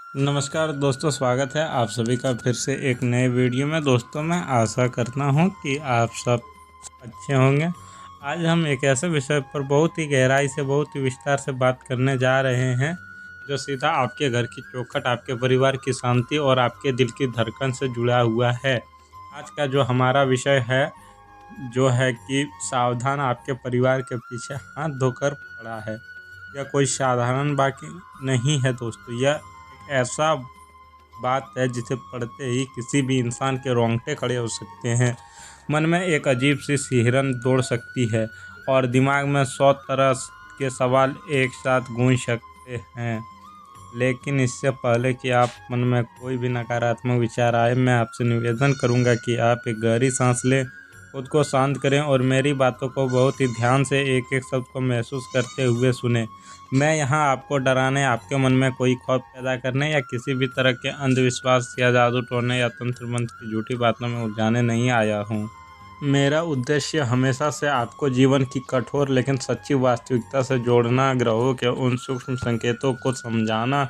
नमस्कार दोस्तों, स्वागत है आप सभी का फिर से एक नए वीडियो में। दोस्तों, मैं आशा करता हूं कि आप सब अच्छे होंगे। आज हम एक ऐसे विषय पर बहुत ही गहराई से, बहुत ही विस्तार से बात करने जा रहे हैं जो सीधा आपके घर की चौखट, आपके परिवार की शांति और आपके दिल की धड़कन से जुड़ा हुआ है। आज का जो हमारा विषय है जो है कि सावधान, आपके परिवार के पीछे हाथ धोकर पड़ा है। यह कोई साधारण बाकी नहीं है दोस्तों, यह एक ऐसा बात है जिसे पढ़ते ही किसी भी इंसान के रोंगटे खड़े हो सकते हैं। मन में एक अजीब सी सिहरन दौड़ सकती है और दिमाग में 100 तरह के सवाल एक साथ गूंज सकते हैं। लेकिन इससे पहले कि आप मन में कोई भी नकारात्मक विचार आए, मैं आपसे निवेदन करूंगा कि आप एक गहरी सांस लें, खुद को शांत करें और मेरी बातों को बहुत ही ध्यान से एक एक शब्द को महसूस करते हुए सुने। मैं यहाँ आपको डराने, आपके मन में कोई खौफ पैदा करने या किसी भी तरह के अंधविश्वास या जादू टोने या तंत्र मंत्र की झूठी बातों में उलझाने नहीं आया हूँ। मेरा उद्देश्य हमेशा से आपको जीवन की कठोर लेकिन सच्ची वास्तविकता से जोड़ना, ग्रहों के उन सूक्ष्म संकेतों को समझाना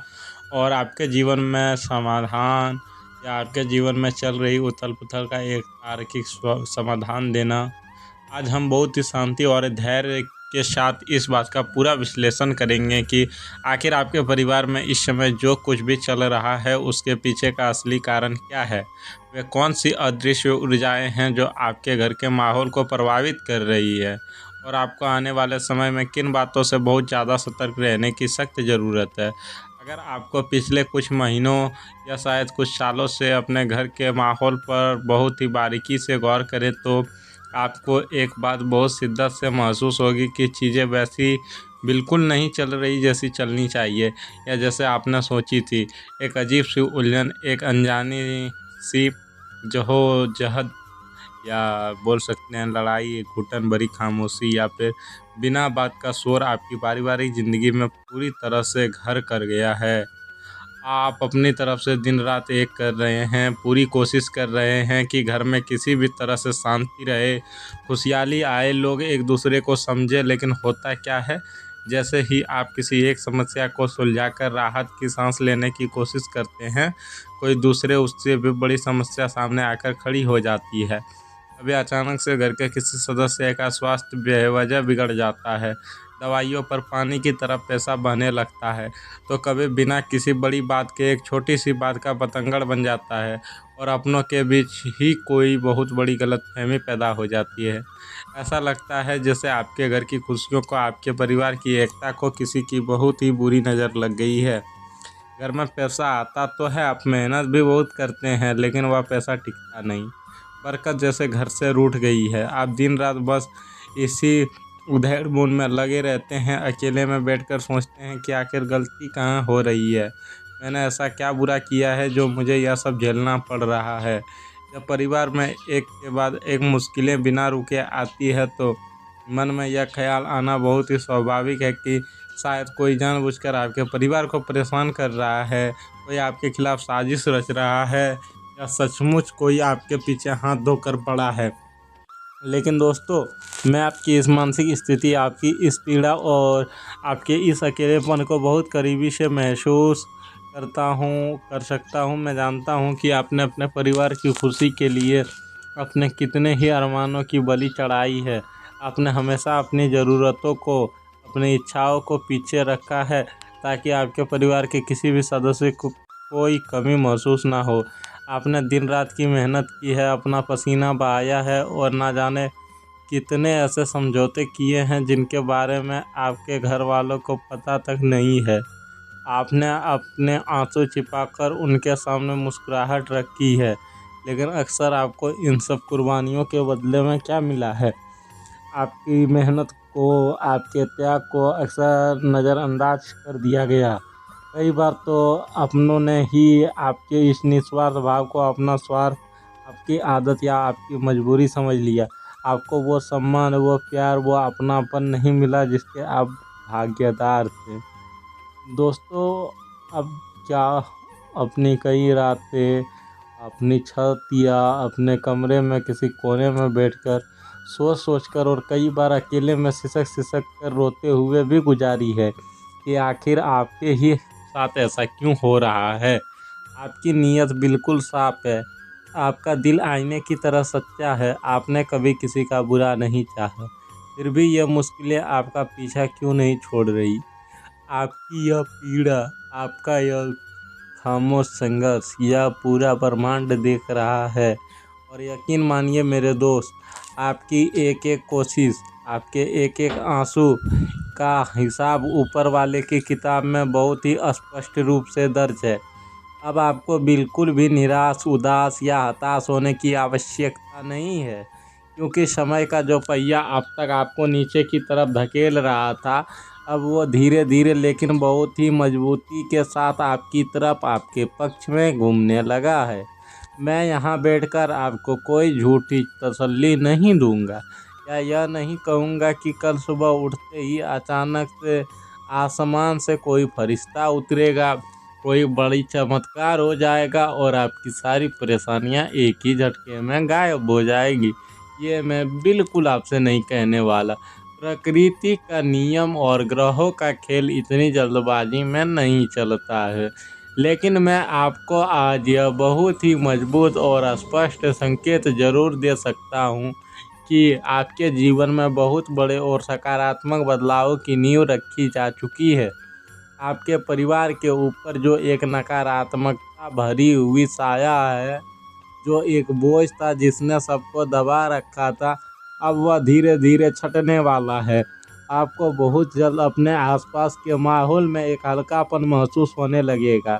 और आपके जीवन में समाधान या आपके जीवन में चल रही उथल पुथल का एक तार्किक समाधान देना। आज हम बहुत ही शांति और धैर्य के साथ इस बात का पूरा विश्लेषण करेंगे कि आखिर आपके परिवार में इस समय जो कुछ भी चल रहा है उसके पीछे का असली कारण क्या है। वे कौन सी अदृश्य ऊर्जाएं हैं जो आपके घर के माहौल को प्रभावित कर रही है और आपको आने वाले समय में किन बातों से बहुत ज़्यादा सतर्क रहने की सख्त ज़रूरत है। अगर आपको पिछले कुछ महीनों या शायद कुछ सालों से अपने घर के माहौल पर बहुत ही बारीकी से गौर करें तो आपको एक बात बहुत शिद्दत से महसूस होगी कि चीज़ें वैसी बिल्कुल नहीं चल रही जैसी चलनी चाहिए या जैसे आपने सोची थी। एक अजीब सी उलझन, एक अनजानी सी जहद या बोल सकते हैं लड़ाई, एक घुटन भरी खामोशी या फिर बिना बात का शोर आपकी पारिवारिक ज़िंदगी में पूरी तरह से घर कर गया है। आप अपनी तरफ से दिन रात एक कर रहे हैं, पूरी कोशिश कर रहे हैं कि घर में किसी भी तरह से शांति रहे, खुशहाली आए, लोग एक दूसरे को समझे। लेकिन होता क्या है, जैसे ही आप किसी एक समस्या को सुलझाकर राहत की सांस लेने की कोशिश करते हैं, कोई दूसरे उससे भी बड़ी समस्या सामने आकर खड़ी हो जाती है। कभी अचानक से घर के किसी सदस्य का स्वास्थ्य बेवजह बिगड़ जाता है, दवाइयों पर पानी की तरह पैसा बहने लगता है, तो कभी बिना किसी बड़ी बात के एक छोटी सी बात का बतंगड़ बन जाता है और अपनों के बीच ही कोई बहुत बड़ी गलतफहमी पैदा हो जाती है। ऐसा लगता है जैसे आपके घर की खुशियों को, आपके परिवार की एकता को किसी की बहुत ही बुरी नज़र लग गई है। घर में पैसा आता तो है, आप मेहनत भी बहुत करते हैं, लेकिन वह पैसा टिकता नहीं। बरकत जैसे घर से रूठ गई है। आप दिन रात बस इसी उधेड़ बुन में लगे रहते हैं, अकेले में बैठकर सोचते हैं कि आखिर गलती कहाँ हो रही है, मैंने ऐसा क्या बुरा किया है जो मुझे यह सब झेलना पड़ रहा है। जब परिवार में एक के बाद एक मुश्किलें बिना रुके आती है तो मन में यह ख्याल आना बहुत ही स्वाभाविक है कि शायद कोई जानबूझकर आपके परिवार को परेशान कर रहा है, कोई आपके खिलाफ साजिश रच रहा है या सचमुच कोई आपके पीछे हाथ धोकर पड़ा है। लेकिन दोस्तों, मैं आपकी इस मानसिक स्थिति, आपकी इस पीड़ा और आपके इस अकेलेपन को बहुत करीबी से महसूस कर सकता हूँ। मैं जानता हूँ कि आपने अपने परिवार की खुशी के लिए अपने कितने ही अरमानों की बलि चढ़ाई है। आपने हमेशा अपनी ज़रूरतों को, अपनी इच्छाओं को पीछे रखा है ताकि आपके परिवार के किसी भी सदस्य को कोई कमी महसूस ना हो। आपने दिन रात की मेहनत की है, अपना पसीना बहाया है और ना जाने कितने ऐसे समझौते किए हैं जिनके बारे में आपके घर वालों को पता तक नहीं है। आपने अपने आंसू छिपाकर उनके सामने मुस्कुराहट रखी है, लेकिन अक्सर आपको इन सब कुर्बानियों के बदले में क्या मिला है? आपकी मेहनत को, आपके त्याग को अक्सर नज़रअंदाज कर दिया गया। कई बार तो अपनों ने ही आपके इस निस्वार्थ भाव को अपना स्वार्थ, आपकी आदत या आपकी मजबूरी समझ लिया। आपको वो सम्मान, वो प्यार, वो अपनापन नहीं मिला जिसके आप भागीदार थे। दोस्तों, अब क्या अपनी कई रातें अपनी छत या अपने कमरे में किसी कोने में बैठकर सोच कर और कई बार अकेले में सिसक कर रोते हुए भी गुजारी है कि आखिर आपके ही साथ ऐसा क्यों हो रहा है? आपकी नीयत बिल्कुल साफ है, आपका दिल आईने की तरह सच्चा है, आपने कभी किसी का बुरा नहीं चाहा। फिर भी यह मुश्किलें आपका पीछा क्यों नहीं छोड़ रही? आपकी यह पीड़ा, आपका यह खामोश संघर्ष, यह पूरा ब्रह्मांड देख रहा है। और यकीन मानिए मेरे दोस्त, आपकी एक एक कोशिश, आपके एक एक आंसू का हिसाब ऊपर वाले की किताब में बहुत ही स्पष्ट रूप से दर्ज है। अब आपको बिल्कुल भी निराश, उदास या हताश होने की आवश्यकता नहीं है, क्योंकि समय का जो पहिया अब तक आपको नीचे की तरफ धकेल रहा था, अब वो धीरे धीरे लेकिन बहुत ही मजबूती के साथ आपकी तरफ, आपके पक्ष में घूमने लगा है। मैं यहाँ बैठकर आपको कोई झूठी तसल्ली नहीं दूंगा, या यह नहीं कहूँगा कि कल सुबह उठते ही अचानक से आसमान से कोई फरिश्ता उतरेगा, कोई बड़ी चमत्कार हो जाएगा और आपकी सारी परेशानियां एक ही झटके में गायब हो जाएगी। ये मैं बिल्कुल आपसे नहीं कहने वाला। प्रकृति का नियम और ग्रहों का खेल इतनी जल्दबाजी में नहीं चलता है, लेकिन मैं आपको आज यह बहुत ही मजबूत और स्पष्ट संकेत जरूर दे सकता हूँ कि आपके जीवन में बहुत बड़े और सकारात्मक बदलावों की नींव रखी जा चुकी है। आपके परिवार के ऊपर जो एक नकारात्मकता भरी हुई साया है, जो एक बोझ था जिसने सबको दबा रखा था, अब वह धीरे धीरे छटने वाला है। आपको बहुत जल्द अपने आसपास के माहौल में एक हल्कापन महसूस होने लगेगा।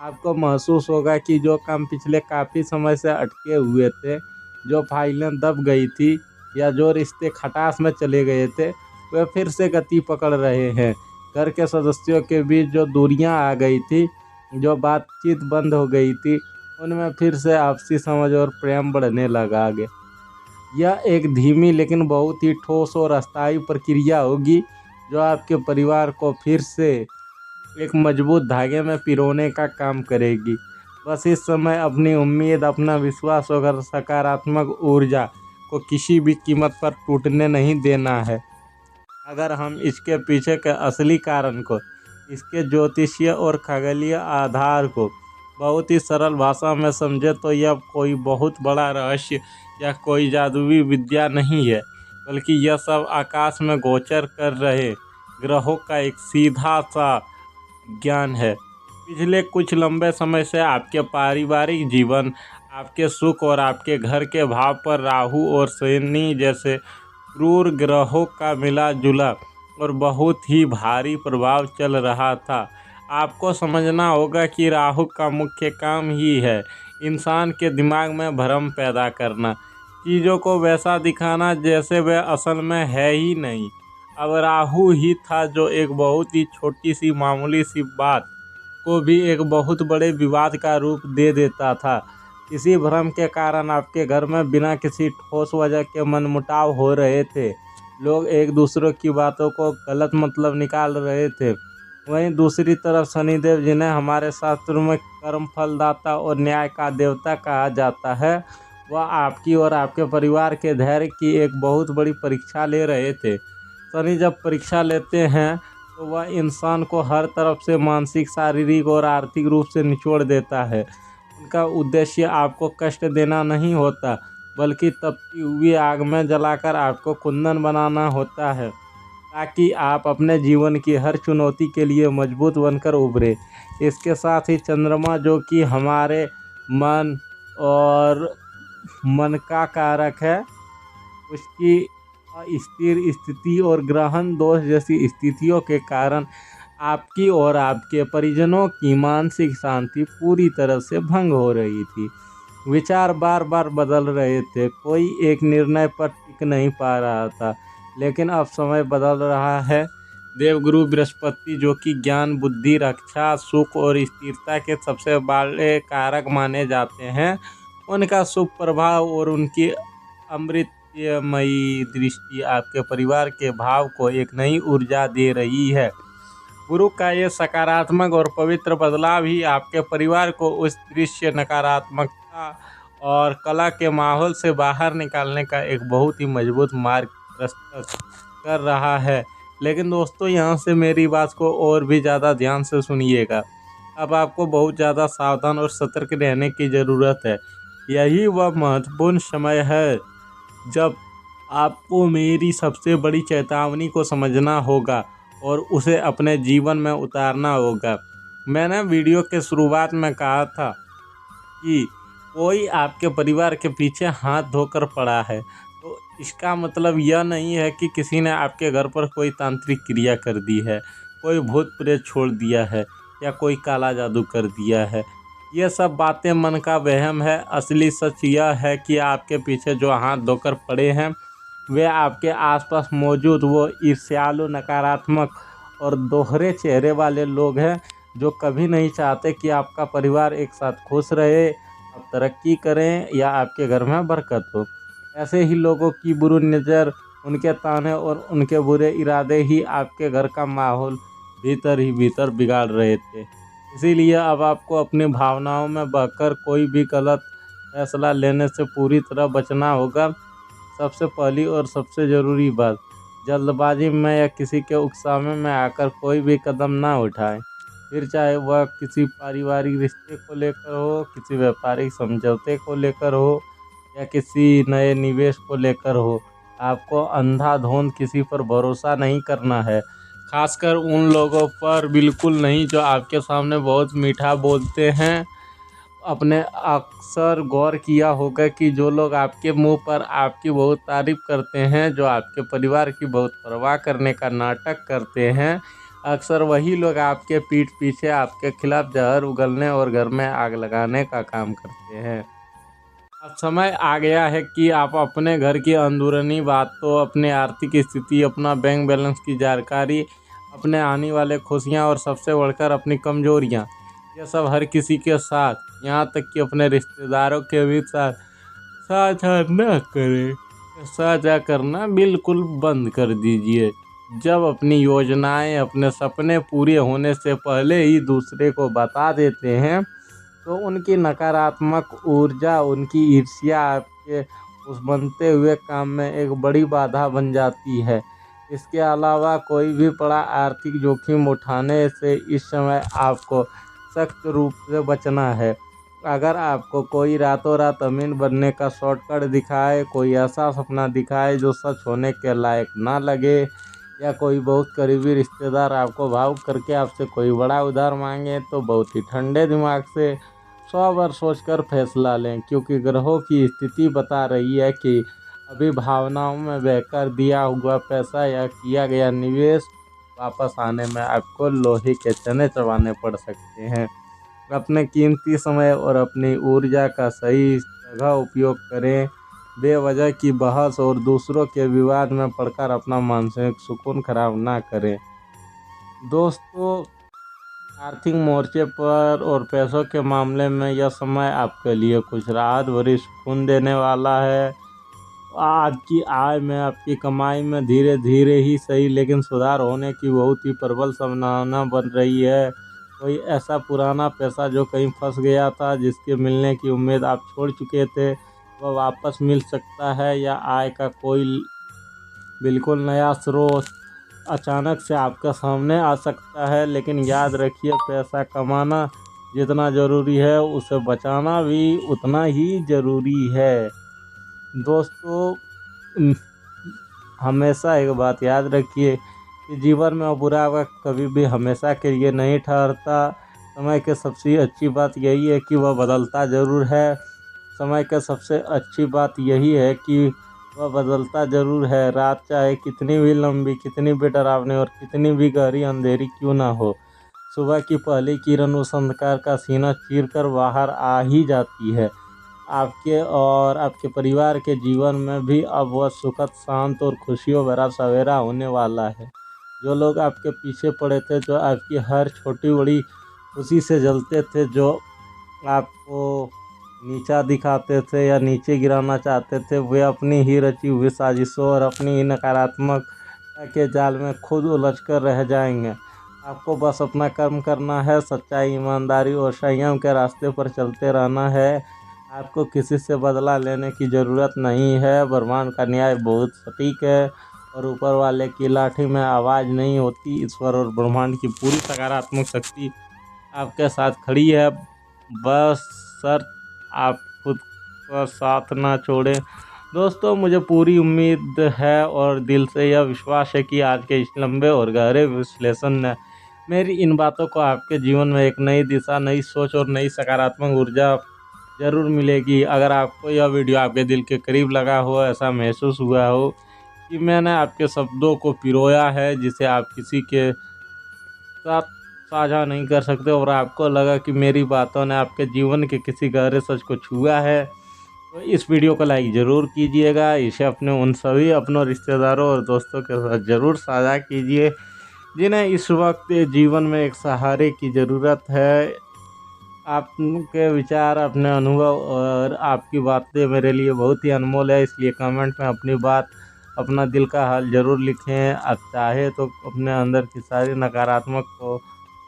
आपको महसूस होगा कि जो काम पिछले काफ़ी समय से अटके हुए थे, जो फाइलें दब गई थी या जो रिश्ते खटास में चले गए थे, वे फिर से गति पकड़ रहे हैं। घर के सदस्यों के बीच जो दूरियां आ गई थी, जो बातचीत बंद हो गई थी, उनमें फिर से आपसी समझ और प्रेम बढ़ने लगा आगे। यह एक धीमी लेकिन बहुत ही ठोस और अस्थायी प्रक्रिया होगी, जो आपके परिवार को फिर से एक मजबूत धागे में पिरोने का काम करेगी। बस इस समय अपनी उम्मीद, अपना विश्वास और सकारात्मक ऊर्जा को किसी भी कीमत पर टूटने नहीं देना है। अगर हम इसके पीछे के असली कारण को, इसके ज्योतिषीय और खगोलीय आधार को बहुत ही सरल भाषा में समझे तो यह कोई बहुत बड़ा रहस्य या कोई जादुई विद्या नहीं है, बल्कि यह सब आकाश में गोचर कर रहे ग्रहों का एक सीधा सा ज्ञान है। पिछले कुछ लंबे समय से आपके पारिवारिक जीवन, आपके सुख और आपके घर के भाव पर राहु और शनि जैसे क्रूर ग्रहों का मिला जुला और बहुत ही भारी प्रभाव चल रहा था। आपको समझना होगा कि राहु का मुख्य काम ही है इंसान के दिमाग में भ्रम पैदा करना, चीज़ों को वैसा दिखाना जैसे वह असल में है ही नहीं। अब राहु ही था जो एक बहुत ही छोटी सी मामूली सी बात को भी एक बहुत बड़े विवाद का रूप दे देता था। इसी भ्रम के कारण आपके घर में बिना किसी ठोस वजह के मनमुटाव हो रहे थे। लोग एक दूसरे की बातों को गलत मतलब निकाल रहे थे। वहीं दूसरी तरफ शनिदेव, जिन्हें हमारे शास्त्रों में कर्म फलदाता और न्याय का देवता कहा जाता है, वह आपकी और आपके परिवार के धैर्य की एक बहुत बड़ी परीक्षा ले रहे थे। शनि जब परीक्षा लेते हैं तो वह इंसान को हर तरफ से मानसिक, शारीरिक और आर्थिक रूप से निचोड़ देता है। उनका उद्देश्य आपको कष्ट देना नहीं होता, बल्कि तपती हुई आग में जलाकर आपको कुंदन बनाना होता है, ताकि आप अपने जीवन की हर चुनौती के लिए मजबूत बनकर उभरे। इसके साथ ही चंद्रमा, जो कि हमारे मन और मन का कारक है, उसकी अस्थिर स्थिति और ग्रहण दोष जैसी स्थितियों के कारण आपकी और आपके परिजनों की मानसिक शांति पूरी तरह से भंग हो रही थी। विचार बार बार बदल रहे थे, कोई एक निर्णय पर टिक नहीं पा रहा था। लेकिन अब समय बदल रहा है। देवगुरु बृहस्पति, जो कि ज्ञान, बुद्धि, रक्षा, सुख और स्थिरता के सबसे बड़े कारक माने जाते हैं, उनका शुभ प्रभाव और उनकी अमृतमयी दृष्टि आपके परिवार के भाव को एक नई ऊर्जा दे रही है। गुरु का ये सकारात्मक और पवित्र बदलाव ही आपके परिवार को उस दृश्य नकारात्मकता और कला के माहौल से बाहर निकालने का एक बहुत ही मजबूत मार्ग प्रस्तुत कर रहा है, लेकिन दोस्तों यहाँ से मेरी बात को और भी ज़्यादा ध्यान से सुनिएगा। अब आपको बहुत ज़्यादा सावधान और सतर्क रहने की ज़रूरत है। यही वह महत्वपूर्ण समय है जब आपको मेरी सबसे बड़ी चेतावनी को समझना होगा और उसे अपने जीवन में उतारना होगा। मैंने वीडियो के शुरुआत में कहा था कि कोई आपके परिवार के पीछे हाथ धोकर पड़ा है, तो इसका मतलब यह नहीं है कि किसी ने आपके घर पर कोई तांत्रिक क्रिया कर दी है, कोई भूत प्रेत छोड़ दिया है या कोई काला जादू कर दिया है। ये सब बातें मन का वहम है। असली सच यह है कि आपके पीछे जो हाथ धोकर पड़े हैं वे आपके आसपास मौजूद वो ईर्ष्यालु, नकारात्मक और दोहरे चेहरे वाले लोग हैं जो कभी नहीं चाहते कि आपका परिवार एक साथ खुश रहे, आप तरक्की करें या आपके घर में बरकत हो। ऐसे ही लोगों की बुरी नज़र, उनके ताने और उनके बुरे इरादे ही आपके घर का माहौल भीतर ही भीतर बिगाड़ रहे थे। इसीलिए अब आपको अपनी भावनाओं में बहकर कोई भी गलत फैसला लेने से पूरी तरह बचना होगा। सबसे पहली और सबसे ज़रूरी बात, जल्दबाजी में या किसी के उकसावे में आकर कोई भी कदम ना उठाएं। फिर चाहे वह किसी पारिवारिक रिश्ते को लेकर हो, किसी व्यापारिक समझौते को लेकर हो या किसी नए निवेश को लेकर हो। आपको अंधाधुंध किसी पर भरोसा नहीं करना है, खासकर उन लोगों पर बिल्कुल नहीं जो आपके सामने बहुत मीठा बोलते हैं। आपने अक्सर गौर किया होगा कि जो लोग आपके मुंह पर आपकी बहुत तारीफ करते हैं, जो आपके परिवार की बहुत परवाह करने का नाटक करते हैं, अक्सर वही लोग आपके पीठ पीछे आपके खिलाफ जहर उगलने और घर में आग लगाने का काम करते हैं। अब समय आ गया है कि आप अपने घर की अंदरूनी बातों, अपनी आर्थिक स्थिति, अपना बैंक बैलेंस की जानकारी, अपने आने वाले खुशियाँ और सबसे बढ़कर अपनी कमजोरियाँ, ये सब हर किसी के साथ, यहाँ तक कि अपने रिश्तेदारों के भी साथ साझा न करें। साझा करना बिल्कुल बंद कर दीजिए। जब अपनी योजनाएं, अपने सपने पूरे होने से पहले ही दूसरे को बता देते हैं तो उनकी नकारात्मक ऊर्जा, उनकी ईर्ष्या आपके उस बनते हुए काम में एक बड़ी बाधा बन जाती है। इसके अलावा कोई भी बड़ा आर्थिक जोखिम उठाने से इस समय आपको सख्त रूप से बचना है। अगर आपको कोई रातों रात अमीर बनने का शॉर्टकट दिखाए, कोई ऐसा सपना दिखाए जो सच होने के लायक ना लगे, या कोई बहुत करीबी रिश्तेदार आपको भावुक करके आपसे कोई बड़ा उधार मांगे, तो बहुत ही ठंडे दिमाग से 100 बार सोचकर फैसला लें, क्योंकि ग्रहों की स्थिति बता रही है कि अभी भावनाओं में बहकर दिया हुआ पैसा या किया गया निवेश वापस आने में आपको लोहे के चने चबाने पड़ सकते हैं। अपने कीमती समय और अपनी ऊर्जा का सही जगह उपयोग करें। बेवजह की बहस और दूसरों के विवाद में पड़कर अपना मानसिक सुकून खराब ना करें। दोस्तों, आर्थिक मोर्चे पर और पैसों के मामले में यह समय आपके लिए कुछ राहत भरी सुकून देने वाला है। आपकी आय में, आपकी कमाई में धीरे धीरे ही सही लेकिन सुधार होने की बहुत ही प्रबल संभावना बन रही है। कोई ऐसा पुराना पैसा जो कहीं फंस गया था, जिसके मिलने की उम्मीद आप छोड़ चुके थे, वह वापस मिल सकता है, या आय का कोई बिल्कुल नया स्रोत अचानक से आपके सामने आ सकता है। लेकिन याद रखिए, पैसा कमाना जितना ज़रूरी है उसे बचाना भी उतना ही ज़रूरी है। दोस्तों, हमेशा एक बात याद रखिए कि जीवन में बुरा वक्त कभी भी हमेशा के लिए नहीं ठहरता। समय की सबसे अच्छी बात यही है कि वह बदलता ज़रूर है। समय की सबसे अच्छी बात यही है कि वह बदलता ज़रूर है। रात चाहे कितनी भी लंबी, कितनी भी डरावनी और कितनी भी गहरी अंधेरी क्यों ना हो, सुबह की पहली किरण उस अंधकार का सीना चीरकर बाहर आ ही जाती है। आपके और आपके परिवार के जीवन में भी अब वह सुखद, शांत और खुशियों भरा सवेरा होने वाला है। जो लोग आपके पीछे पड़े थे, जो आपकी हर छोटी बड़ी खुशी से जलते थे, जो आपको नीचा दिखाते थे या नीचे गिराना चाहते थे, वे अपनी ही रची हुई साजिशों और अपनी ही नकारात्मकता के जाल में खुद उलझकर रह जाएंगे। आपको बस अपना कर्म करना है, सच्चाई, ईमानदारी और संयम के रास्ते पर चलते रहना है। आपको किसी से बदला लेने की ज़रूरत नहीं है। ब्रह्मांड का न्याय बहुत सटीक है और ऊपर वाले की लाठी में आवाज़ नहीं होती। ईश्वर और ब्रह्मांड की पूरी सकारात्मक शक्ति आपके साथ खड़ी है। बस शर्त आप खुद का साथ ना छोड़ें। दोस्तों, मुझे पूरी उम्मीद है और दिल से यह विश्वास है कि आज के इस लंबे और गहरे विश्लेषण ने मेरी इन बातों को आपके जीवन में एक नई दिशा, नई सोच और नई सकारात्मक ऊर्जा ज़रूर मिलेगी। अगर आपको यह वीडियो आपके दिल के करीब लगा हो, ऐसा महसूस हुआ हो कि मैंने आपके शब्दों को पिरोया है जिसे आप किसी के साथ साझा नहीं कर सकते, और आपको लगा कि मेरी बातों ने आपके जीवन के किसी गहरे सच को छुआ है, तो इस वीडियो को लाइक ज़रूर कीजिएगा। इसे अपने उन सभी अपनों, रिश्तेदारों और दोस्तों के साथ ज़रूर साझा कीजिए जिन्हें इस वक्त जीवन में एक सहारे की ज़रूरत है। आपके विचार, अपने अनुभव और आपकी बातें मेरे लिए बहुत ही अनमोल है, इसलिए कमेंट में अपनी बात, अपना दिल का हाल ज़रूर लिखें। आप चाहे तो अपने अंदर की सारी नकारात्मक को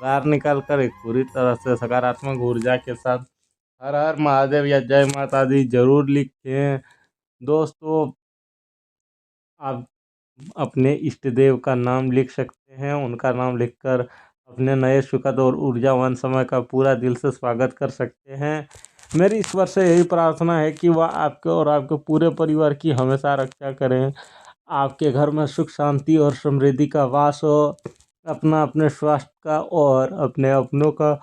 बाहर निकाल कर एक पूरी तरह से सकारात्मक ऊर्जा के साथ हर हर महादेव या जय माता दी जरूर लिखें। दोस्तों, आप अपने इष्ट देव का नाम लिख सकते हैं। उनका नाम लिखकर अपने नए सुखद और ऊर्जावान समय का पूरा दिल से स्वागत कर सकते हैं। मेरी ईश्वर से यही प्रार्थना है कि वह आपके और आपके पूरे परिवार की हमेशा रक्षा करें। आपके घर में सुख, शांति और समृद्धि का वास हो। अपने स्वास्थ्य का और अपने अपनों का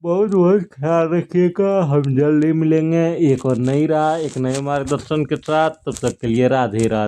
बहुत बहुत ख्याल रखिएगा। हम जल्दी मिलेंगे एक और नई राह, एक नए मार्गदर्शन के साथ। तब तक के लिए राधे राधे।